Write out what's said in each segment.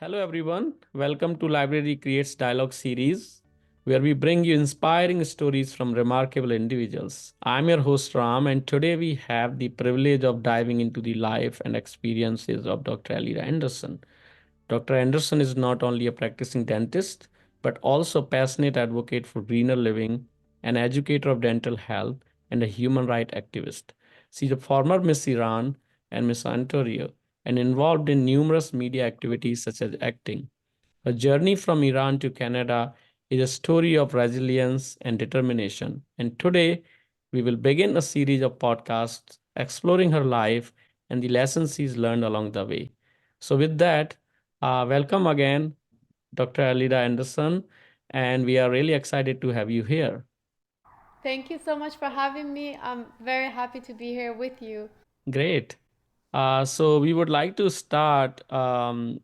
Hello, everyone. Welcome to Library Creates Dialogue series, where we bring you inspiring stories from remarkable individuals. I'm your host, Ram, and today we have the privilege of diving into the life and experiences of Dr. Alida Andersen. Dr. Anderson is not only a practicing dentist, but also a passionate advocate for greener living, an educator of dental health, and a human rights activist. She's a former Miss Iran and Miss Ontario, and involved in numerous media activities such as acting. Her journey from Iran to Canada is a story of resilience and determination. And today, we will begin a series of podcasts exploring her life and the lessons she's learned along the way. So, with that, welcome again, Dr. Alida Anderson, and we are really excited to have you here. Thank you so much for having me. I'm very happy to be here with you. Great. So, we would like to start from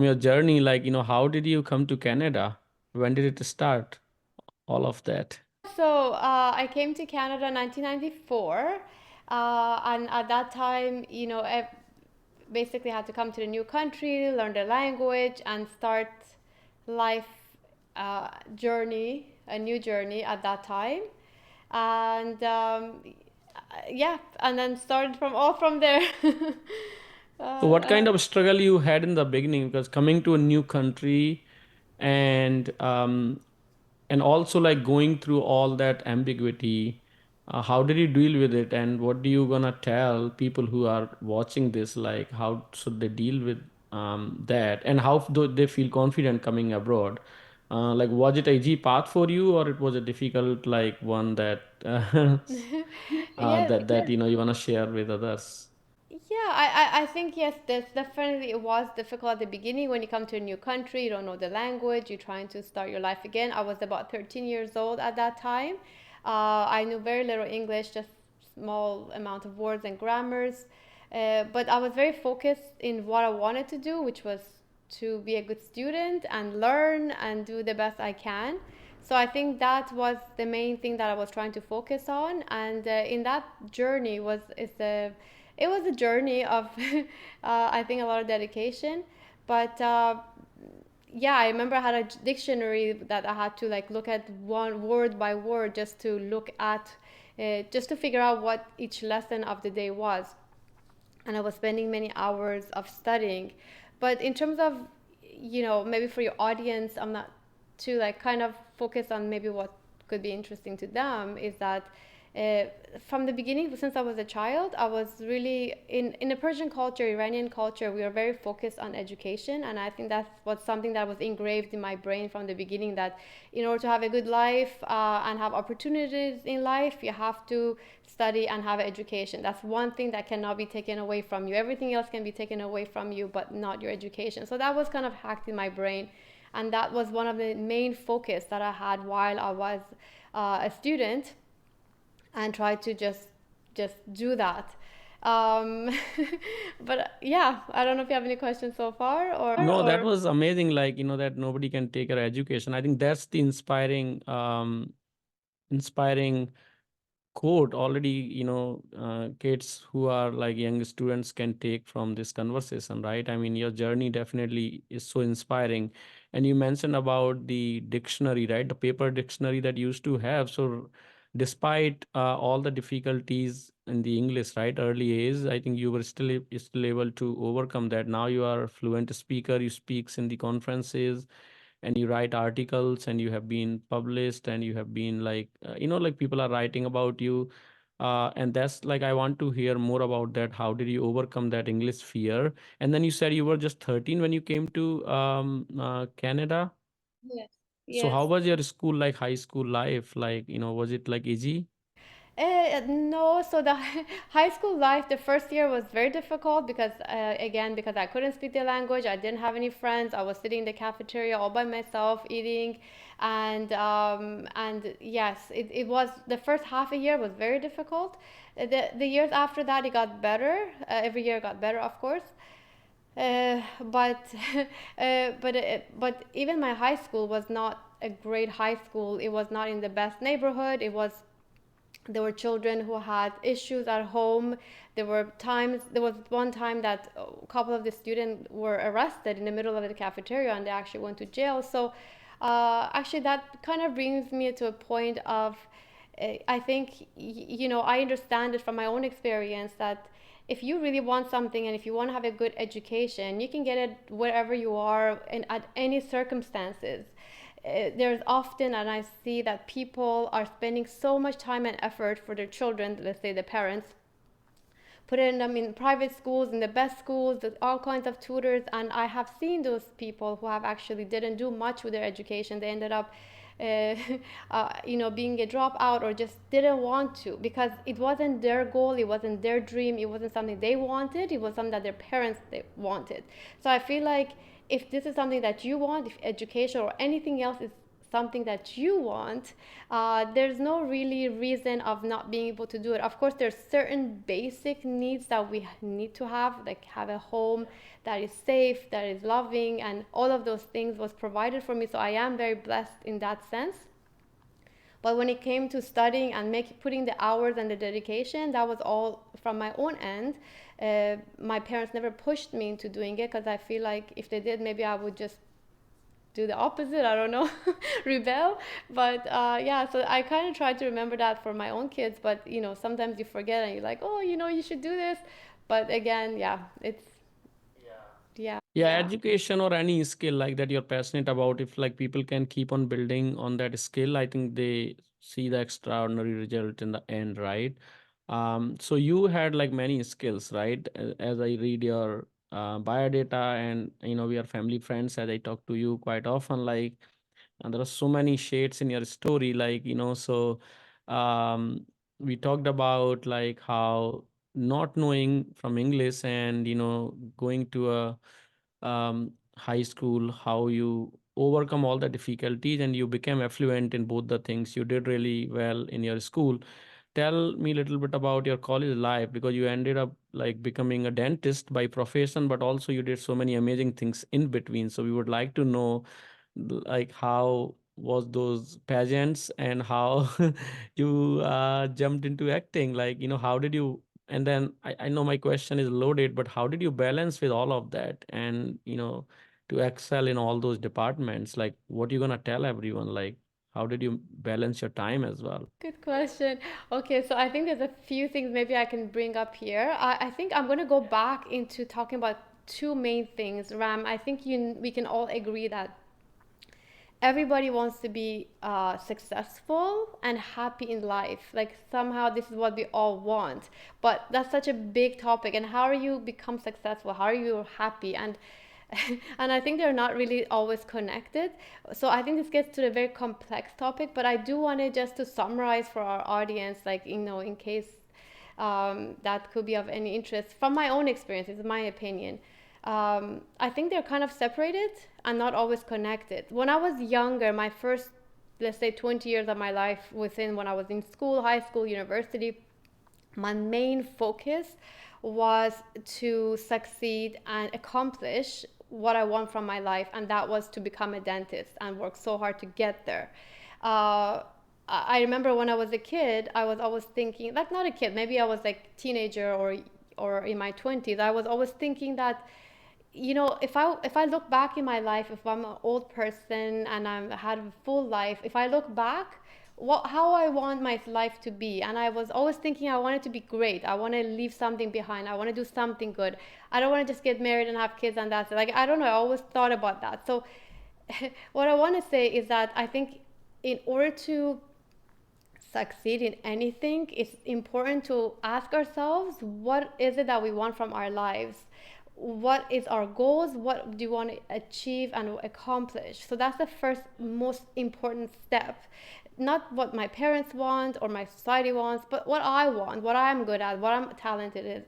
your journey. How did you come to Canada? When did it start? All of that. I came to Canada in 1994, and at that time, I basically had to come to the new country, learn the language, and start life journey, a new journey at that time, and yeah, and then started from there. So what uh, kind of struggle you had in the beginning? Because coming to a new country and and also like going through all that ambiguity, how did you deal with it? And what do you gonna tell people who are watching this? Like how should they deal with that? And how do they feel confident coming abroad? Like was it a easy path for you, or it was a difficult like one that yeah, that you wanna share with others? Yeah, I think yes, there's definitely it was difficult at the beginning when you come to a new country, you don't know the language, you're trying to start your life again. I was about 13 years old at that time. I knew very little English, just small amount of words and grammars. But I was very focused in what I wanted to do, which was to be a good student and learn and do the best I can. So I think that was the main thing that I was trying to focus on, and in that journey was is a it was a journey of I think a lot of dedication, but yeah, I remember I had a dictionary that I had to like look at one word by word just to look at just to figure out what each lesson of the day was, and I was spending many hours of studying. But in terms of, maybe for your audience, I'm not too like kind of focused on maybe what could be interesting to them is that uh, from the beginning, since I was a child, I was really in the Persian culture, Iranian culture. We are very focused on education, and I think that was something that was engraved in my brain from the beginning. That in order to have a good life and have opportunities in life, you have to study and have education. That's one thing that cannot be taken away from you. Everything else can be taken away from you, but not your education. So that was kind of hacked in my brain, and that was one of the main focus that I had while I was a student, and tried to just do that. Um, but yeah, I don't know if you have any questions so far No, that or was amazing. That nobody can take our education. I think that's the inspiring quote already, kids who are like young students can take from this conversation, right? I mean, your journey definitely is so inspiring. And you mentioned about the dictionary, right? The paper dictionary that you used to have. So despite all the difficulties in the English, right, early age, I think you were still able to overcome that. Now you are a fluent speaker, you speaks in the conferences and you write articles and you have been published and you have been like like people are writing about you, and that's like I want to hear more about that. How did you overcome that English fear? And then you said you were just 13 when you came to Canada. yes, So yes. how was your school, like high school life, like was it like easy? No, so the high school life, the first year was very difficult because, again, because I couldn't speak the language, I didn't have any friends. I was sitting in the cafeteria all by myself eating, and yes, it was the first half a year was very difficult. The years after that, it got better. Every year got better, of course. But but even my high school was not a great high school. It was not in the best neighborhood. It was There were children who had issues at home. There was one time that a couple of the students were arrested in the middle of the cafeteria and they actually went to jail. So actually that kind of brings me to a point of, I think, I understand it from my own experience that if you really want something and if you want to have a good education, you can get it wherever you are and at any circumstances. There's often, and I see that people are spending so much time and effort for their children, let's say the parents, putting them in private schools, in the best schools, with all kinds of tutors. And I have seen those people who have actually didn't do much with their education. They ended up being a dropout or just didn't want to because it wasn't their goal, it wasn't their dream, it wasn't something they wanted, it was something that their parents they wanted. So I feel like if this is something that you want, if education or anything else is something that you want, there's no really reason of not being able to do it. Of course, there's certain basic needs that we need to have, like have a home that is safe, that is loving, and all of those things was provided for me. So I am very blessed in that sense. But when it came to studying and putting the hours and the dedication, that was all from my own end. My parents never pushed me into doing it because I feel like if they did, maybe I would just do the opposite. I don't know, rebel. But yeah, so I kind of try to remember that for my own kids. But sometimes you forget and you're like, oh, you should do this. But again, yeah, it's yeah. Yeah, education or any skill like that you're passionate about, if like people can keep on building on that skill, I think they see the extraordinary result in the end, right? So you had like many skills, right? As I read your biodata, and we are family friends, as I talk to you quite often, like, and there are so many shades in your story, like, so um we talked about like how not knowing from English and going to a high school, how you overcome all the difficulties and you became affluent in both the things. You did really well in your school. Tell me a little bit about your college life, because you ended up like becoming a dentist by profession, but also you did so many amazing things in between. So we would like to know like how was those pageants and how you jumped into acting, like how did you, and then I know my question is loaded, but how did you balance with all of that and to excel in all those departments? Like what you gonna tell everyone, like how did you balance your time as well? Good question. Okay, so I think there's a few things maybe I can bring up here. I think I'm going to go back into talking about two main things, Ram. I think we can all agree that everybody wants to be successful and happy in life. Like somehow this is what we all want. But that's such a big topic. And how are you become successful? How are you happy? And and I think they're not really always connected. So I think this gets to a very complex topic. But I do want to just to summarize for our audience, like in case that could be of any interest from my own experience. It's my opinion. I think they're kind of separated and not always connected. When I was younger, my first, let's say, 20 years of my life within when I was in school, high school, university, my main focus was to succeed and accomplish what I want from my life, and that was to become a dentist and work so hard to get there. Uh, I remember when I was a kid, I was always thinking, like not a kid, maybe I was like teenager or in my 20s, I was always thinking that if I look back in my life, if I'm an old person and I had a full life, if I look back, how I want my life to be, and I was always thinking I want it to be great. I want to leave something behind. I want to do something good. I don't want to just get married and have kids and that's it. Like I don't know. I always thought about that. So, what I want to say is that I think in order to succeed in anything, it's important to ask ourselves what is it that we want from our lives, what is our goals, what do you want to achieve and accomplish. So that's the first most important step, not what my parents want or my society wants, but what I want, what I'm good at, what I'm talented in.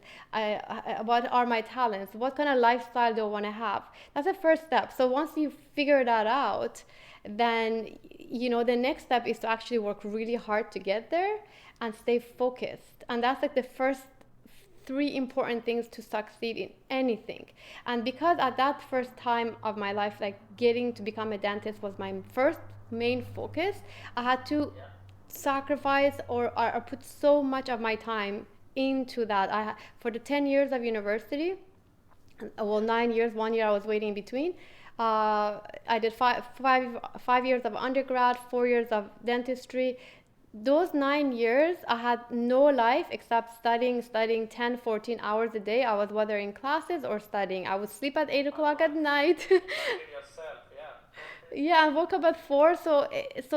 What are my talents, what kind of lifestyle do I want to have. That's the first step. So once you figure that out, then the next step is to actually work really hard to get there and stay focused. And that's like the first three important things to succeed in anything. And because at that first time of my life, like getting to become a dentist was my first main focus, I had to sacrifice or put so much of my time into that. For the 10 years of university, well, 9 years, 1 year I was waiting in between. I did 5 years of undergrad, 4 years of dentistry. Those 9 years, I had no life except studying 10, 14 hours a day. I was whether in classes or studying. I would sleep at 8 o'clock at night. Yeah, I woke up at 4, so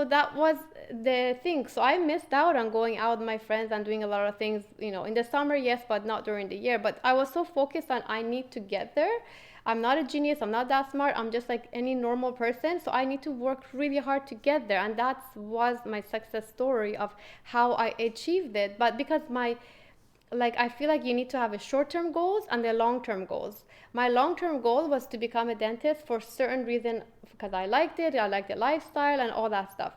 that was the thing. So I missed out on going out with my friends and doing a lot of things, in the summer, yes, but not during the year. But I was so focused on I need to get there. I'm not a genius, I'm not that smart, I'm just like any normal person. So I need to work really hard to get there. And that was my success story of how I achieved it. But because I feel like you need to have a short-term goals and the long-term goals. My long-term goal was to become a dentist for certain reason because I liked it, I liked the lifestyle and all that stuff.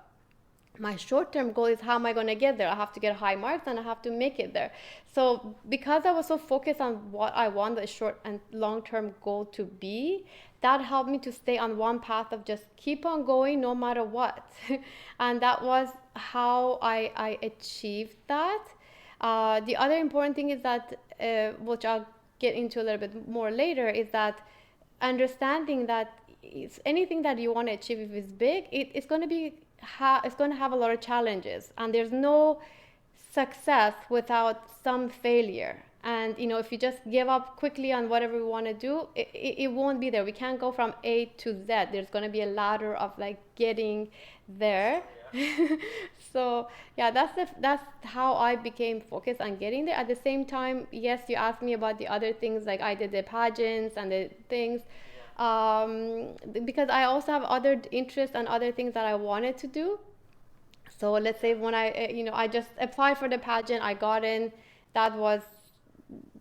My short-term goal is how am I going to get there? I have to get high marks and I have to make it there. So because I was so focused on what I want the short and long-term goal to be, that helped me to stay on one path of just keep on going no matter what. And that was how I achieved that. The other important thing is that, which I'll get into a little bit more later, is that understanding that it's anything that you want to achieve, if it's big, it's going to it's going to have a lot of challenges, and there's no success without some failure. And if you just give up quickly on whatever we want to do, it won't be there. We can't go from A to Z. There's going to be a ladder of like getting there. So yeah, that's how I became focused on getting there. At the same time, yes, you asked me about the other things, like I did the pageants and the things, because I also have other interests and other things that I wanted to do. So let's say when I just applied for the pageant, I got in. That was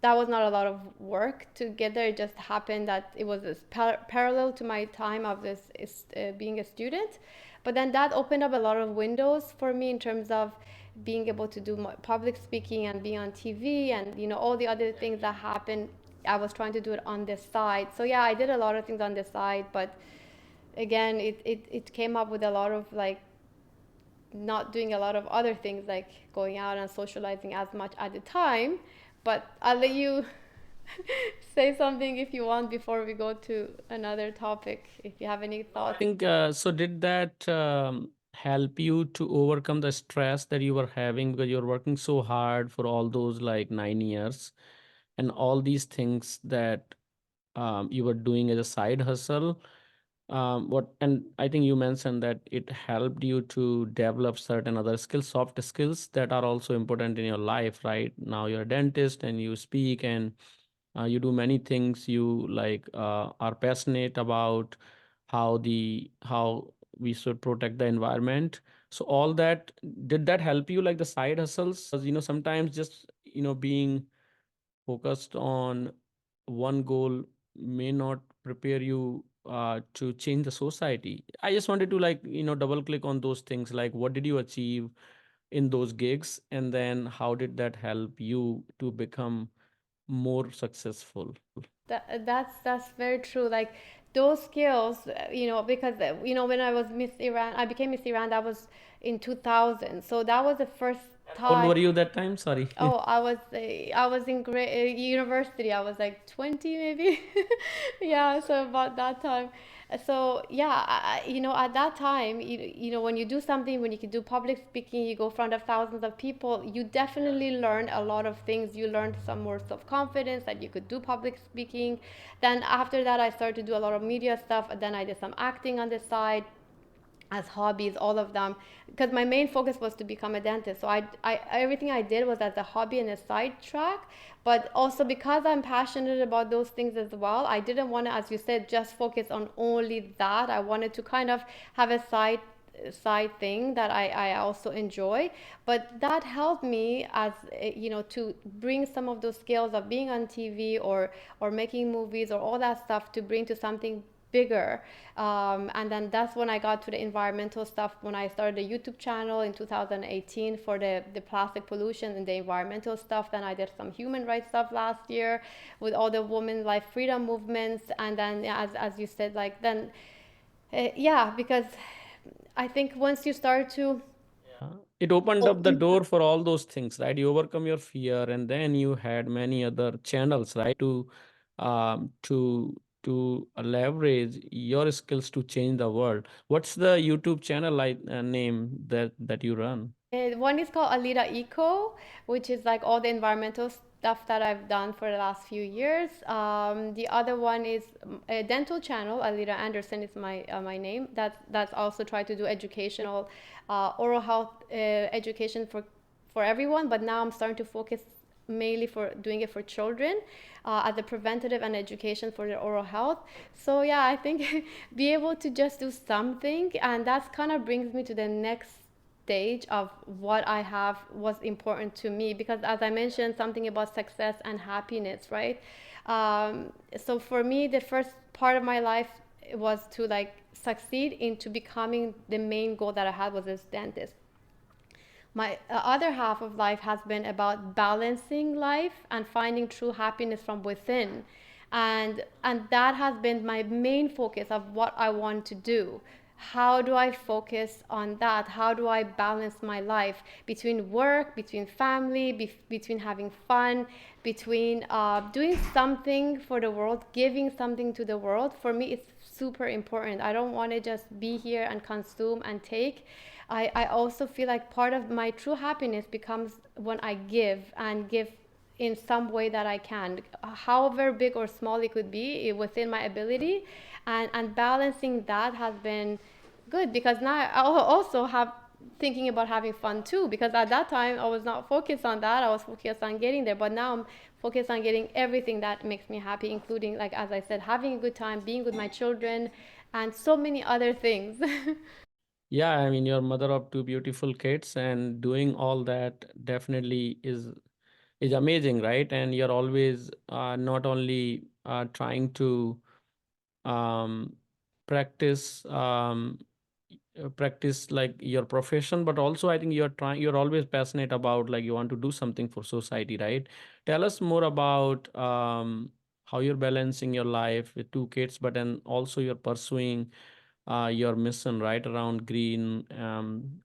that was not a lot of work to get there. It just happened that it was parallel to my time of this being a student. But then that opened up a lot of windows for me in terms of being able to do public speaking and being on TV and all the other things that happened. I was trying to do it on the side. So yeah, I did a lot of things on the side, but again, it came up with a lot of like not doing a lot of other things like going out and socializing as much at the time. But I'll let you say something if you want before we go to another topic, if you have any I thoughts. think so. Did that help you to overcome the stress that you were having because you're working so hard for all those like 9 years and all these things that you were doing as a side hustle? What and I think you mentioned that it helped you to develop certain other skills, soft skills that are also important in your life, right? Now you're a dentist and you speak and you do many things you like are passionate about how we should protect the environment. So all that, did that help you like the side hustles? Because sometimes just being focused on one goal may not prepare you to change the society. I just wanted to like double click on those things, like what did you achieve in those gigs, and then how did that help you to become more successful? That's very true. Like those skills, because when I was Miss Iran, I became Miss Iran. That was in 2000. So that was the first How old time. were you that time? Sorry. Oh, I was in university. I was like 20 maybe. Yeah, so about that time. So yeah, at that time, when you do something, when you can do public speaking, you go in front of thousands of people, you definitely learn a lot of things. You learned some more self-confidence that you could do public speaking. Then after that, I started to do a lot of media stuff. And then I did some acting on the side as hobbies, all of them, because my main focus was to become a dentist. So everything I did was as a hobby and a side track. But also because I'm passionate about those things as well, I didn't want to, as you said, just focus on only that. I wanted to kind of have a side thing that I also enjoy. But that helped me as to bring some of those skills of being on TV or making movies or all that stuff to bring to something bigger. And then that's when I got to the environmental stuff, when I started a YouTube channel in 2018 for the plastic pollution and the environmental stuff. Then I did some human rights stuff last year with all the women life freedom movements. And then as you said, like then yeah, because I think once you start to It opened up the door for all those things, right? You overcome your fear, and then you had many other channels, right, to leverage your skills to change the world. What's the YouTube channel like name that you run? One is called Alida Eco, which is like all the environmental stuff that I've done for the last few years. The other one is a dental channel. Alida Andersen is my name. That's also try to do educational, oral health education for everyone. But now I'm starting to focus mainly for doing it for children, as a preventative and education for their oral health. So yeah, I think be able to just do something, and that's kind of brings me to the next stage of what I have was important to me, because as I mentioned something about success and happiness, right? So for me, the first part of my life was to like succeed into becoming the main goal that I had was as dentist. My other half of life has been about balancing life and finding true happiness from within, and that has been my main focus of what I want to do. How do I focus on that? How do I balance my life between work, between family, between having fun, between doing something for the world, giving something to the world? For me, it's super important. I don't want to just be here and consume and take. I also feel like part of my true happiness becomes when I give and give in some way that I can, however big or small it could be, within my ability. And balancing that has been good, because now I also have thinking about having fun too, because at that time I was not focused on that. I was focused on getting there, but now I'm focused on getting everything that makes me happy, including, like as I said, having a good time, being with my children, and so many other things. Yeah, I mean, you're mother of two beautiful kids, and doing all that definitely is amazing, right? And you're always not only trying to um, practice practice like your profession, but also I think you're always passionate about, like, you want to do something for society, right? Tell us more about how you're balancing your life with two kids, but then also you're pursuing your mission, right, around green, um,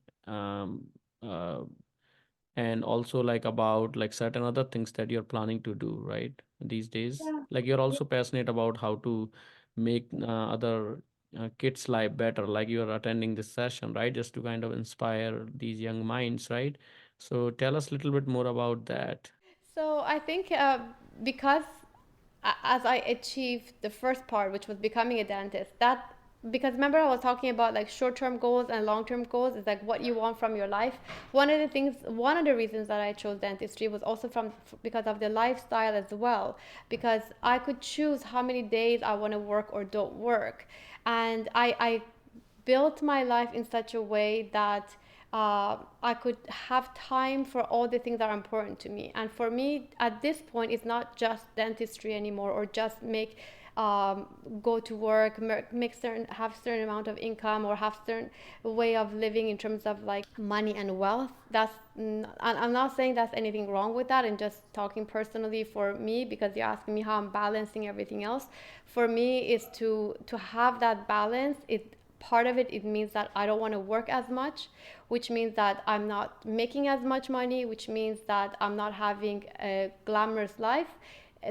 uh, and also like about like certain other things that you're planning to do, right, these days. Like, you're also passionate about how to make other kids' life better, like you're attending this session, right, just to kind of inspire these young minds, right? So tell us a little bit more about that. So I think because as I achieved the first part, which was becoming a dentist, that, because remember I was talking about like short-term goals and long-term goals, is like what you want from your life. One of the reasons that I chose dentistry was also from because of the lifestyle as well, because I could choose how many days I want to work or don't work, and I built my life in such a way that I could have time for all the things that are important to me. And for me, at this point, it's not just dentistry anymore, or just make go to work, make certain have certain amount of income, or have certain way of living in terms of like money and wealth. I'm not saying that's anything wrong with that. And just talking personally for me, because you're asking me how I'm balancing everything else. For me, is to have that balance. It part of it means that I don't want to work as much, which means that I'm not making as much money, which means that I'm not having a glamorous life,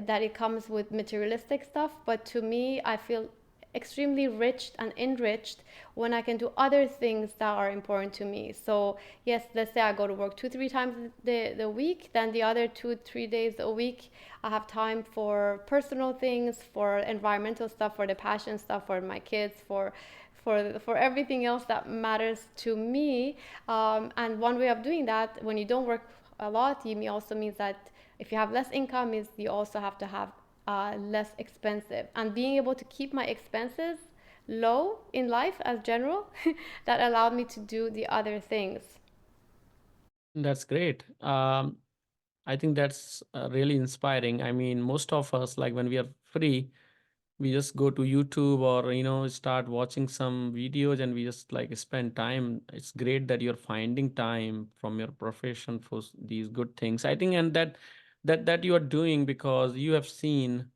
that it comes with materialistic stuff. But to me, I feel extremely rich and enriched when I can do other things that are important to me. So yes, let's say I go to work 2-3 times the week, then the other 2-3 days a week I have time for personal things, for environmental stuff, for the passion stuff, for my kids, for everything else that matters to me. And one way of doing that, when you don't work a lot, it also means that if you have less income, is you also have to have less expensive. And being able to keep my expenses low in life as general, that allowed me to do the other things. That's great. I think that's really inspiring. I mean, most of us, like, when we are free, we just go to YouTube or, start watching some videos, and we just like spend time. It's great that you're finding time from your profession for these good things, I think. And that you are doing because you have seen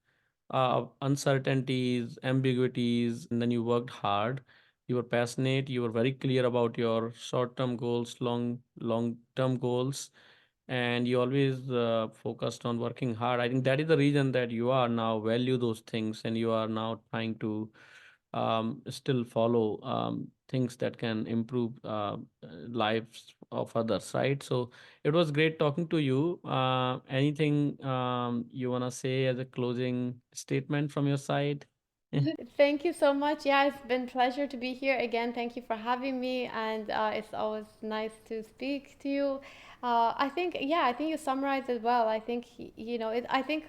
uncertainties, ambiguities, and then you worked hard. You were passionate. You were very clear about your short-term goals, long-term goals, and you always focused on working hard. I think that is the reason that you are now value those things, and you are now trying to still follow things that can improve lives of others, right? So it was great talking to you. Anything you want to say as a closing statement from your side? Thank you so much. Yeah, it's been pleasure to be here again. Thank you for having me, and it's always nice to speak to you. I think, yeah, I think you summarized it well. I think I think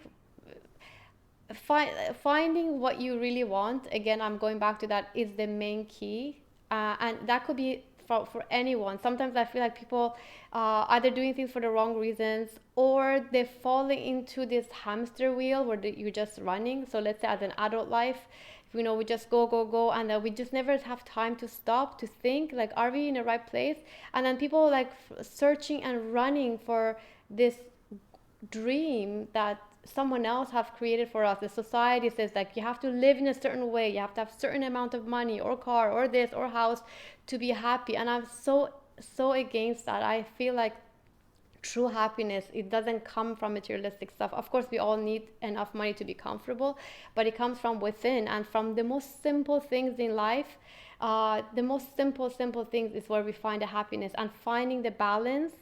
finding what you really want, again, I'm going back to that, is the main key. And that could be for anyone. Sometimes I feel like people either doing things for the wrong reasons, or they're falling into this hamster wheel where you're just running. So let's say as an adult life, we just go go go, and then we just never have time to stop to think, like, are we in the right place? And then people like searching and running for this dream that someone else have created for us. The society says, like, you have to live in a certain way, you have to have certain amount of money or car or this or house to be happy. And I'm so against that. I feel like true happiness, it doesn't come from materialistic stuff. Of course we all need enough money to be comfortable, but it comes from within and from the most simple things in life. The most simple things is where we find the happiness, and finding the balance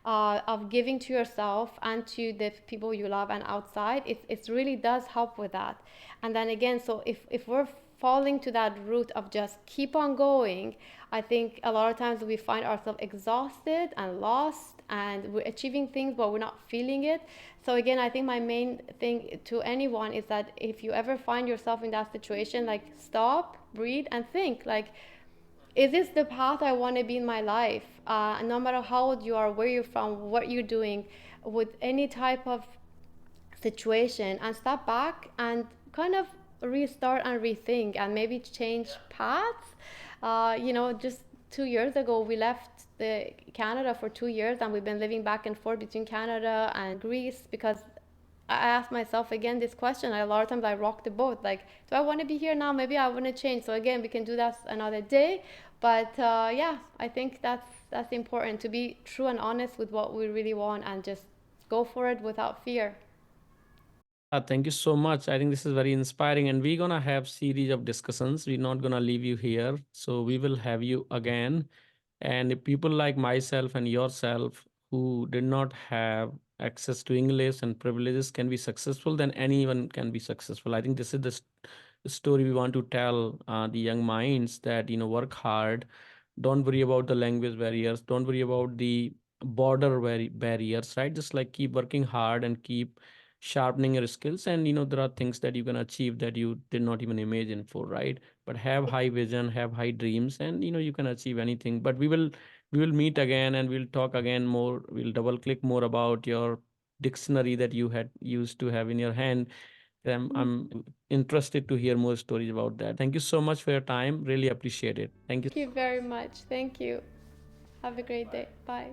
of giving to yourself and to the people you love and outside, it really does help with that. And then again, so if we're falling to that route of just keep on going, I think a lot of times we find ourselves exhausted and lost, and we're achieving things but we're not feeling it. So again, I think my main thing to anyone is that if you ever find yourself in that situation, like, stop, breathe, and think, like, is this the path I want to be in my life? No matter how old you are, where you're from, what you're doing, with any type of situation, and step back and kind of restart and rethink and maybe change paths. Just 2 years ago, we left the Canada for 2 years, and we've been living back and forth between Canada and Greece because I ask myself again this question. A lot of times I rock the boat. Like, do I want to be here now? Maybe I want to change. So again, we can do that another day. But yeah, I think that's important, to be true and honest with what we really want and just go for it without fear. Thank you so much. I think this is very inspiring, and we're gonna have series of discussions. We're not gonna leave you here, so we will have you again. And if people like myself and yourself who did not have access to English and privileges can be successful, then anyone can be successful. I think this is the story we want to tell the young minds, that work hard, don't worry about the language barriers, don't worry about the border barriers, right? Just like keep working hard and keep sharpening your skills, and there are things that you can achieve that you did not even imagine for, right? But have high vision, have high dreams, and you can achieve anything. But we will meet again, and we'll talk again more. We'll double click more about your dictionary that you had used to have in your hand. I'm interested to hear more stories about that. Thank you so much for your time. Really appreciate it. Thank you. Thank you very much. Thank you. Have a great day. Bye.